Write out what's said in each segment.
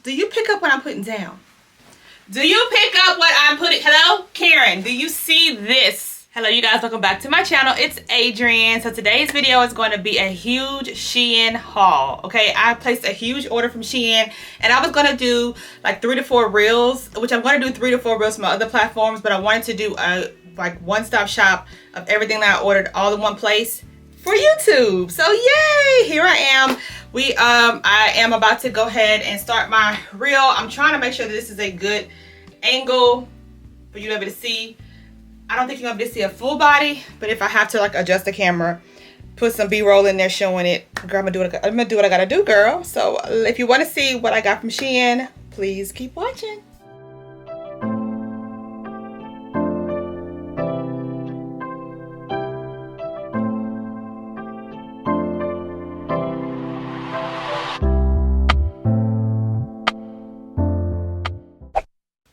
Do you pick up what I'm putting down? Do you pick up what I'm putting? Hello, Karen, do you see this? Hello, you guys, welcome back to my channel. It's Adrianne. So today's video is going to be a huge SHEIN haul. Okay, I placed a huge order from SHEIN, and I was going to do like 3 to 4 reels, which I'm going to do 3 to 4 reels from my other platforms, but I wanted to do a like one-stop shop of everything that I ordered all in one place for YouTube. So yay, here I am. I am about to go ahead and start my reel. I'm trying to make sure that this is a good angle for you to be able to see. I don't think you're gonna be able to see a full body, but if I have to like adjust the camera, put some B-roll in there showing it, girl, I'm gonna do what I gotta do, girl. So if you want to see what I got from SHEIN, please keep watching.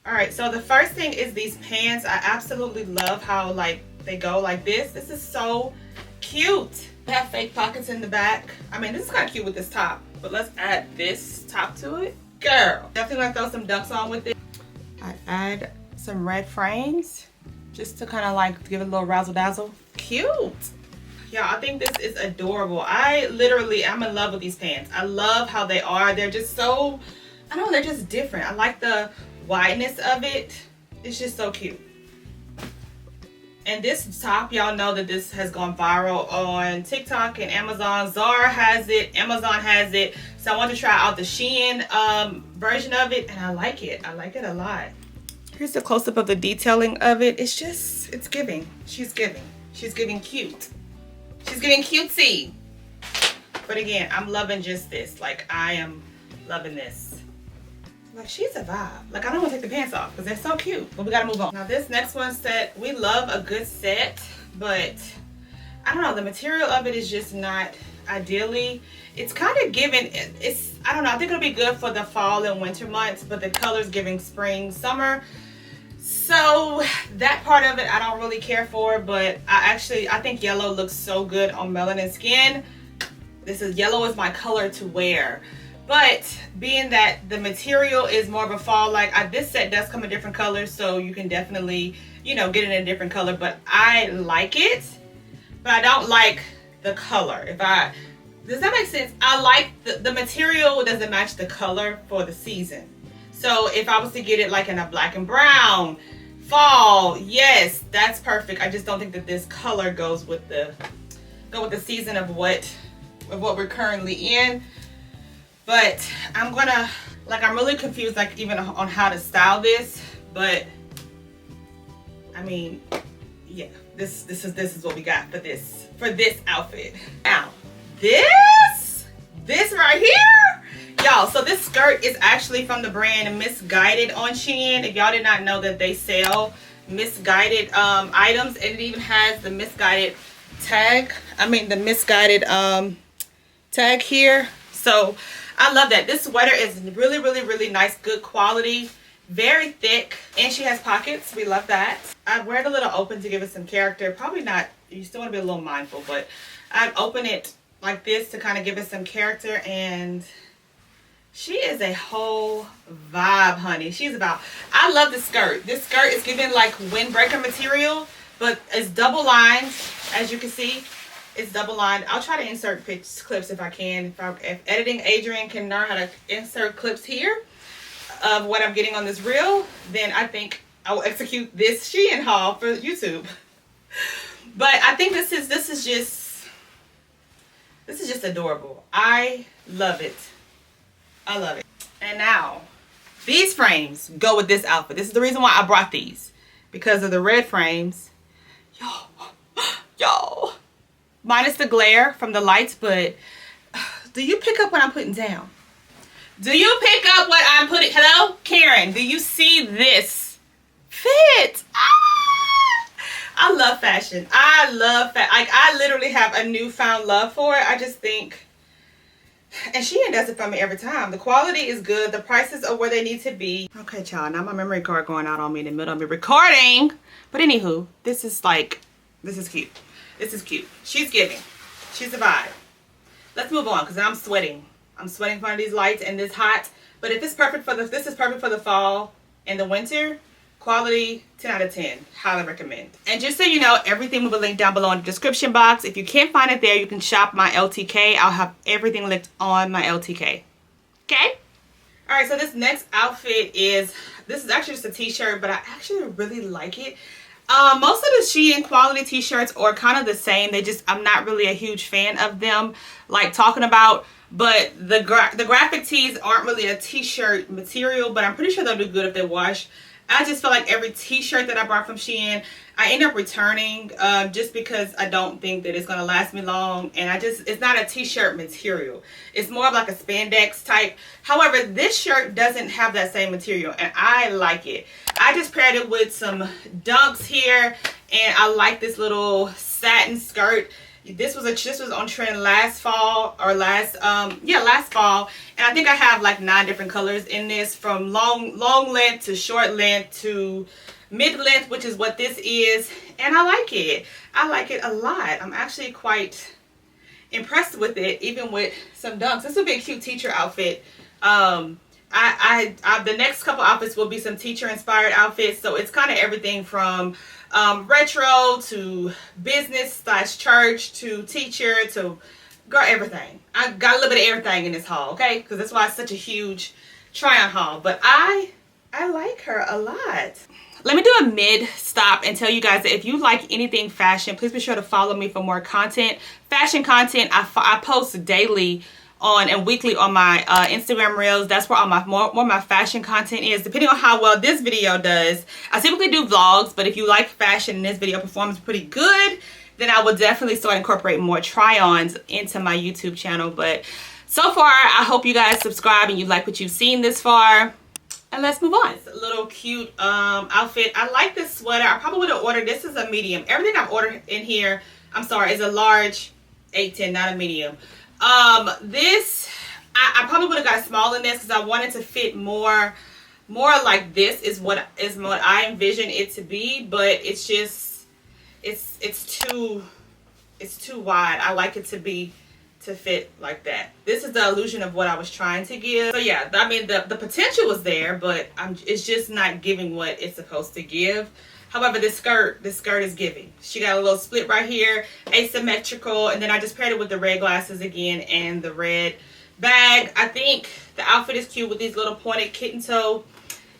Alright, so the first thing is these pants. I absolutely love how like they go like this. This is so cute. They have fake pockets in the back. I mean, this is kind of cute with this top, but let's add this top to it. Girl, definitely gonna throw some ducks on with it. I add some red frames just to kind of like give it a little razzle dazzle. Cute. Yeah, I think this is adorable. I'm in love with these pants. I love how they are. They're just so, I don't know, they're just different. I like the wideness of it. It's just so cute. And this top, y'all know that this has gone viral on TikTok and Amazon. Zara has it, Amazon has it. So I want to try out the SHEIN version of it, and I like it. I like it a lot. Here's the close-up of the detailing of it. It's just, it's giving. She's giving cute. She's giving cutesy. But again, I'm loving just this. Like, I am loving this. Like, she's a vibe. Like, I don't want to take the pants off because they're so cute. But we gotta move on. Now, this next one set, we love a good set, but I don't know, the material of it is just not ideally. It's kind of giving, I don't know, I think it'll be good for the fall and winter months, but the color's giving spring, summer. So that part of it I don't really care for, but I think yellow looks so good on melanin skin. Yellow is my color to wear. But being that the material is more of a fall, like this set does come in different colors, so you can definitely, you know, get it in a different color. But I like it, but I don't like the color. Does that make sense? I like the material doesn't match the color for the season. So if I was to get it like in a black and brown fall, yes, that's perfect. I just don't think that this color goes with the season of what we're currently in. But I'm really confused, like, even on how to style this. But I mean, yeah, this is what we got for this outfit. Now, this right here, y'all. So this skirt is actually from the brand Misguided on SHEIN. If y'all did not know that they sell Misguided items, and it even has the Misguided tag. I mean, the Misguided tag here. So I love that. This sweater is really, really, really nice, good quality, very thick, and she has pockets. We love that. I wear it a little open to give it some character. Probably not, you still want to be a little mindful, but I'd open it like this to kind of give it some character, and she is a whole vibe, honey. I love this skirt. This skirt is giving like windbreaker material, but it's double lined, as you can see. It's double lined. I'll try to insert clips if I can. If editing Adrianne can learn how to insert clips here of what I'm getting on this reel, then I think I will execute this SHEIN haul for YouTube. But I think this is just adorable. I love it. I love it. And now, these frames go with this outfit. This is the reason why I brought these, because of the red frames. Y'all. Minus the glare from the lights, but do you pick up what I'm putting down? Do you pick up what I'm putting? Hello, Karen, do you see this fit? I love fashion. I literally have a newfound love for it. I just think, and SHEIN does it for me every time. The quality is good. The prices are where they need to be. Okay, child, now my memory card going out on me in the middle of me recording. But anywho, this is cute. This is cute. She's giving. She's a vibe. Let's move on because I'm sweating. I'm sweating in front of these lights and this hot. But if it's perfect for this is perfect for the fall and the winter. Quality, 10 out of 10. Highly recommend. And just so you know, everything will be linked down below in the description box. If you can't find it there, you can shop my LTK. I'll have everything linked on my LTK. Okay? Alright, so this next outfit this is actually just a t-shirt, but I actually really like it. Most of the SHEIN quality t-shirts are kind of the same. I'm not really a huge fan of them, like talking about. But the graphic tees aren't really a t-shirt material, but I'm pretty sure they'll do good if they wash. I just feel like every t-shirt that I bought from SHEIN, I end up returning just because I don't think that it's going to last me long. And it's not a t-shirt material. It's more of like a spandex type. However, this shirt doesn't have that same material and I like it. I just paired it with some dunks here and I like this little satin skirt. This was on trend last fall or last fall, and I think I have like 9 different colors in this, from long length to short length to mid length, which is what this is, and I like it. I like it a lot. I'm actually quite impressed with it, even with some dunks. This will be a cute teacher outfit. The next couple outfits will be some teacher inspired outfits, so it's kind of everything from retro to business / church to teacher to girl, everything. I got a little bit of everything in this haul, okay? Because that's why it's such a huge try-on haul. But I like her a lot. Let me do a mid stop and tell you guys that if you like anything fashion, please be sure to follow me for more content. Fashion content, I post daily and weekly on my Instagram reels. That's where all my more my fashion content is, depending on how well this video does. I typically do vlogs, but if you like fashion and this video performs pretty good, then I will definitely start incorporating more try-ons into my YouTube channel. But so far, I hope you guys subscribe and you like what you've seen this far. And let's move on. It's a little cute outfit. I like this sweater. I probably would have ordered, this is a medium. Everything I've ordered in here, I'm sorry, is a large 8-10, not a medium. This, I probably would have got small in this because I wanted to fit more like this is what I envision it to be, but it's just, it's too wide. I like it to fit like that. This is the illusion of what I was trying to give. So yeah, I mean the potential was there, but it's just not giving what it's supposed to give. However, this skirt is giving. She got a little split right here, asymmetrical, and then I just paired it with the red glasses again and the red bag. I think the outfit is cute with these little pointed kitten toe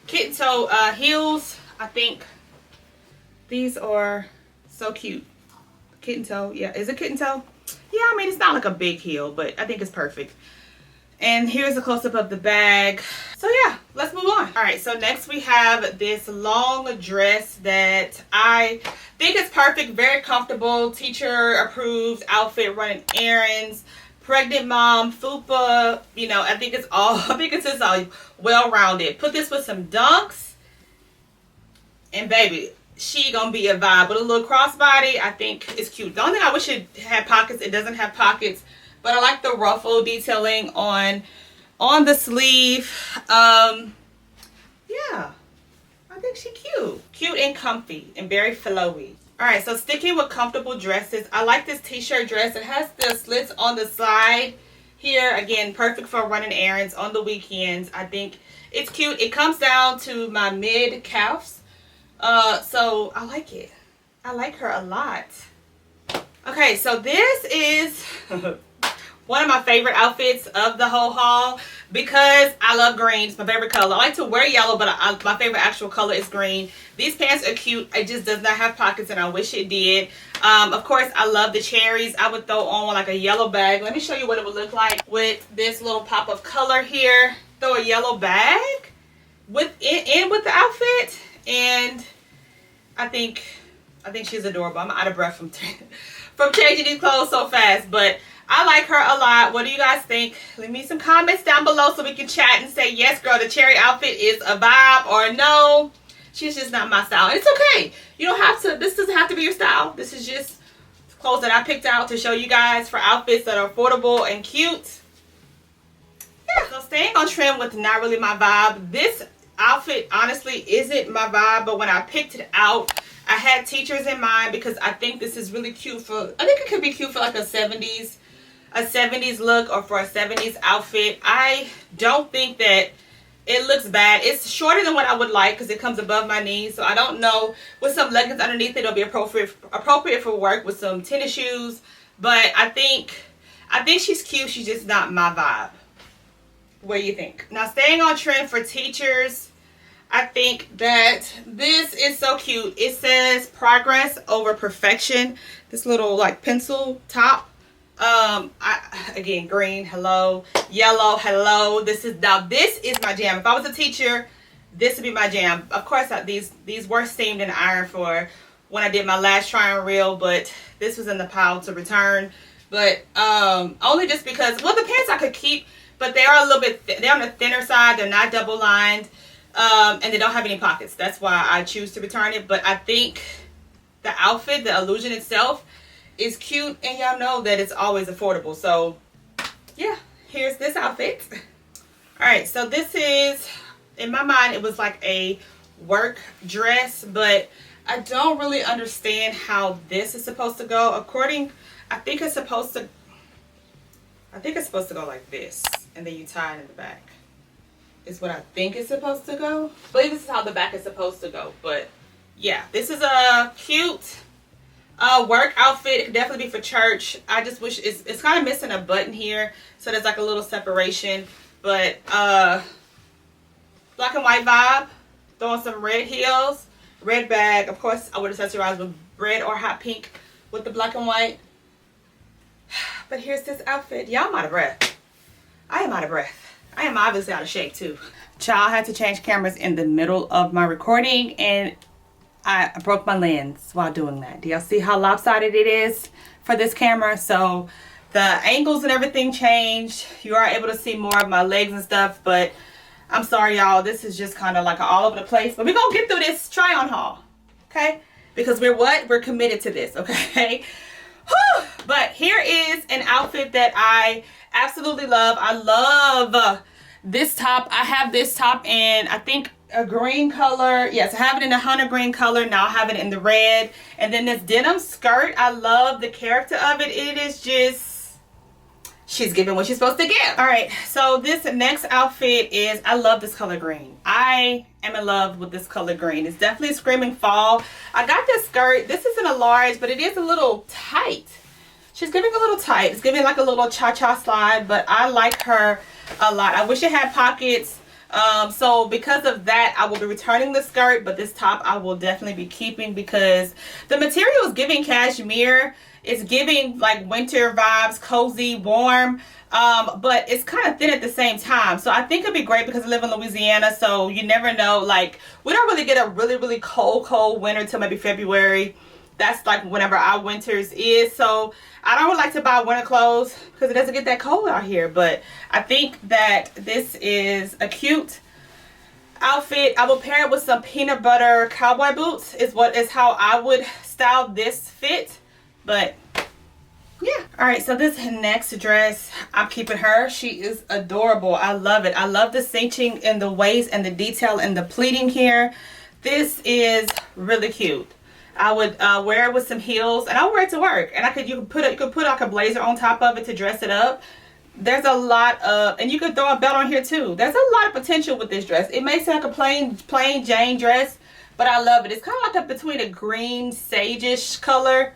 heels. I think these are so cute. Kitten toe, yeah, is it kitten toe? Yeah, I mean, it's not like a big heel, but I think it's perfect. And here's a close-up of the bag. So yeah, let's move on. All right, so next we have this long dress that I think is perfect, very comfortable, teacher approved outfit, running errands, pregnant mom, fupa, you know, I think it's just all well-rounded. Put this with some dunks and baby, she gonna be a vibe with a little crossbody. I think it's cute. The only thing I wish it had pockets, it doesn't have pockets, but I like the ruffle detailing on the sleeve. Yeah, I think she's cute and comfy and very flowy. All right, so sticking with comfortable dresses, I like this t-shirt dress. It has the slits on the side here. Again, perfect for running errands on the weekends. I think it's cute. It comes down to my mid calves. So I like it. I like her a lot. Okay, so this is one of my favorite outfits of the whole haul because I love green. It's my favorite color. I like to wear yellow, but my favorite actual color is green. These pants are cute. It just does not have pockets, and I wish it did. Of course, I love the cherries. I would throw on like a yellow bag. Let me show you what it would look like with this little pop of color here. Throw a yellow bag with the outfit, and I think she's adorable. I'm out of breath from changing these clothes so fast, but I like her a lot. What do you guys think? Leave me some comments down below so we can chat and say, yes, girl, the cherry outfit is a vibe, or no, she's just not my style. And it's okay. You don't have to, this doesn't have to be your style. This is just clothes that I picked out to show you guys for outfits that are affordable and cute. Yeah, so staying on trend with not really my vibe. This outfit honestly isn't my vibe, but when I picked it out, I had teachers in mind because I think this is really cute for, I think it could be cute for like a 70s a 70s look or for a 70s outfit. I don't think that it looks bad. It's shorter than what I would like because it comes above my knees. So I don't know. With some leggings underneath it, it'll be appropriate for work with some tennis shoes. But I think she's cute. She's just not my vibe. What do you think? Now, staying on trend for teachers, I think that this is so cute. It says progress over perfection. This little like pencil top. Again, green, hello. Yellow, hello. This is my jam. If I was a teacher, this would be my jam. Of course, these were steamed and ironed for when I did my last try on reel, but this was in the pile to return. But only just because, well, the pants I could keep, but they are a little bit, they're on the thinner side. They're not double lined, and they don't have any pockets. That's why I choose to return it. But I think the outfit, the illusion itself, is cute, and y'all know that it's always affordable. So yeah, here's this outfit. All right, so this is, in my mind, it was like a work dress, but I don't really understand how this is supposed to go. I think it's supposed to go like this, and then you tie it in the back. Is what I think it's supposed to go. I believe this is how the back is supposed to go. But yeah, this is a cute work outfit. It could definitely be for church. I just wish it's kind of missing a button here, so there's like a little separation. But black and white vibe. Throwing some red heels, red bag. Of course, I would accessorize with red or hot pink with the black and white. But here's this outfit. Y'all, I'm out of breath. I am out of breath. I am obviously out of shape too. Child, had to change cameras in the middle of my recording, and I broke my lens while doing that. Do y'all see how lopsided it is for this camera? So the angles and everything changed. You are able to see more of my legs and stuff, but I'm sorry, y'all. This is just kind of like all over the place. But we're going to get through this try-on haul, okay? Because we're committed to this, okay? Whew. But here is an outfit that I absolutely love. I love this top. I have this top in, I think, a green color. Yes, I have it in a hunter green color. Now I have it in the red. And then this denim skirt, I love the character of it. It is just, she's giving what she's supposed to give. All right, so this next outfit is, I love this color green. I am in love with this color green. It's definitely screaming fall. I got this skirt. This isn't a large, but it is a little tight. She's giving a little tight. It's giving like a little cha-cha slide, but I like her a lot. I wish it had pockets. So because of that, I will be returning the skirt, but this top I will definitely be keeping because the material is giving cashmere. It's giving like winter vibes, cozy, warm, but it's kind of thin at the same time. So I think it'd be great because I live in Louisiana, so you never know. Like, we don't really get a really cold winter till maybe February. That's like whenever our winters is. So I don't really like to buy winter clothes because it doesn't get that cold out here. But I think that this is a cute outfit. I will pair it with some peanut butter cowboy boots is how I would style this fit. But yeah. All right, so this next dress, I'm keeping her. She is adorable. I love it. I love the cinching in the waist and the detail and the pleating here. This is really cute. I would wear it with some heels, and I'll wear it to work. And you could put like a blazer on top of it to dress it up. There's a lot of, and you could throw a belt on here too. There's a lot of potential with this dress. It may sound like a plain Jane dress, but I love it. It's kind of like between a green sage-ish color.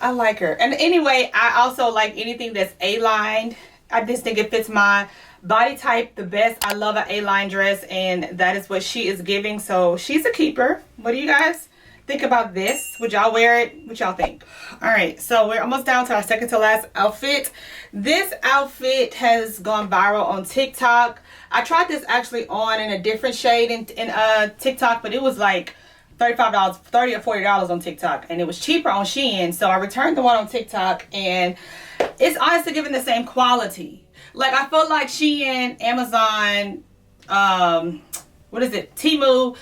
I like her. And anyway, I also like anything that's A-lined. I just think it fits my body type the best. I love an A-line dress, and that is what she is giving. So she's a keeper. What do you guys think about this? Would y'all wear it? What y'all think? All right, so we're almost down to our second to last outfit. This outfit has gone viral on TikTok. I tried this actually on in a different shade in TikTok, but it was like $35, $30 or $40 on TikTok, and it was cheaper on SHEIN. So I returned the one on TikTok, and it's honestly giving the same quality. Like, I feel like SHEIN, Amazon, what is it, Temu,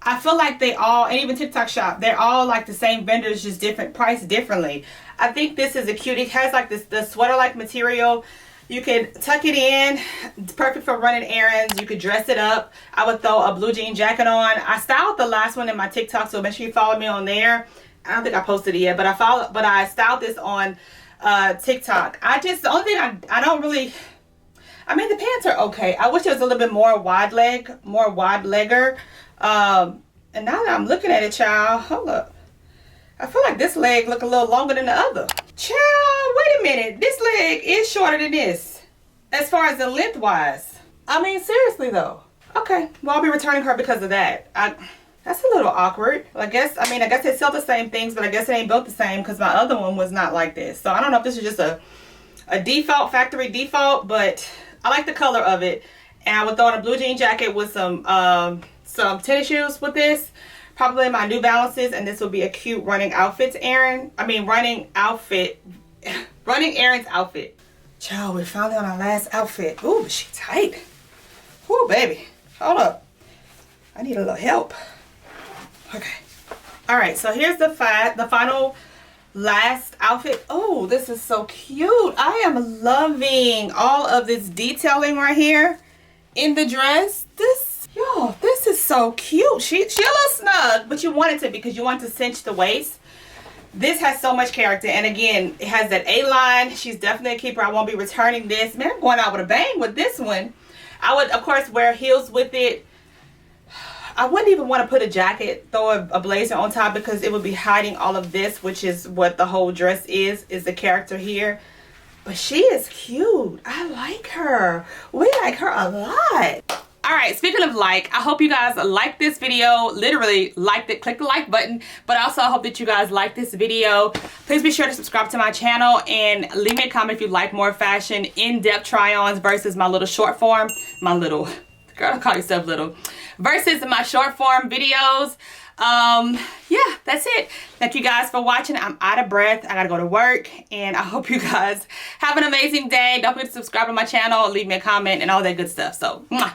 I feel like they all, and even TikTok Shop, they're all like the same vendors, just different, priced differently. I think this is a cute, it has like the sweater-like material. You could tuck it in. It's perfect for running errands. You could dress it up. I would throw a blue jean jacket on. I styled the last one in my TikTok, so make sure you follow me on there. I don't think I posted it yet, but I styled this on TikTok. The only thing I don't really, I mean, the pants are okay. I wish it was a little bit more wide legger. And now that I'm looking at it, child, hold up. I feel like this leg look a little longer than the other. Child, wait a minute. This leg is shorter than this, as far as the lengthwise. I mean, seriously though. Okay, well, I'll be returning her because of that. That's a little awkward. I guess they sell the same things, but I guess it ain't built the same because my other one was not like this. So I don't know if this is just a default, factory default, but I like the color of it. And I would throw on a blue jean jacket with some tennis shoes with this. Probably my New Balances, and this will be a cute running running errands outfit. Child, we're finally on our last outfit. Ooh, but she tight. Ooh, baby. Hold up. I need a little help. Okay. All right, so here's the final last outfit. Oh, this is so cute. I am loving all of this detailing right here in the dress. Y'all, this is so cute. She a little snug, but you want it to because you want to cinch the waist. This has so much character, and again, it has that A-line. She's definitely a keeper. I won't be returning this. Man, I'm going out with a bang with this one. I would, of course, wear heels with it. I wouldn't even want to put a jacket, throw a blazer on top, because it would be hiding all of this, which is what the whole dress is the character here. But she is cute. I like her. We like her a lot. All right, speaking of I hope you guys like this video. Literally liked it. Click the like button. But also I hope that you guys like this video. Please be sure to subscribe to my channel and leave me a comment if you like more fashion in-depth try-ons versus my little short form. Girl, don't call yourself little. Versus my short form videos. Yeah, that's it. Thank you guys for watching. I'm out of breath. I gotta go to work, and I hope you guys have an amazing day. Don't forget to subscribe to my channel, leave me a comment, and all that good stuff. So, bye.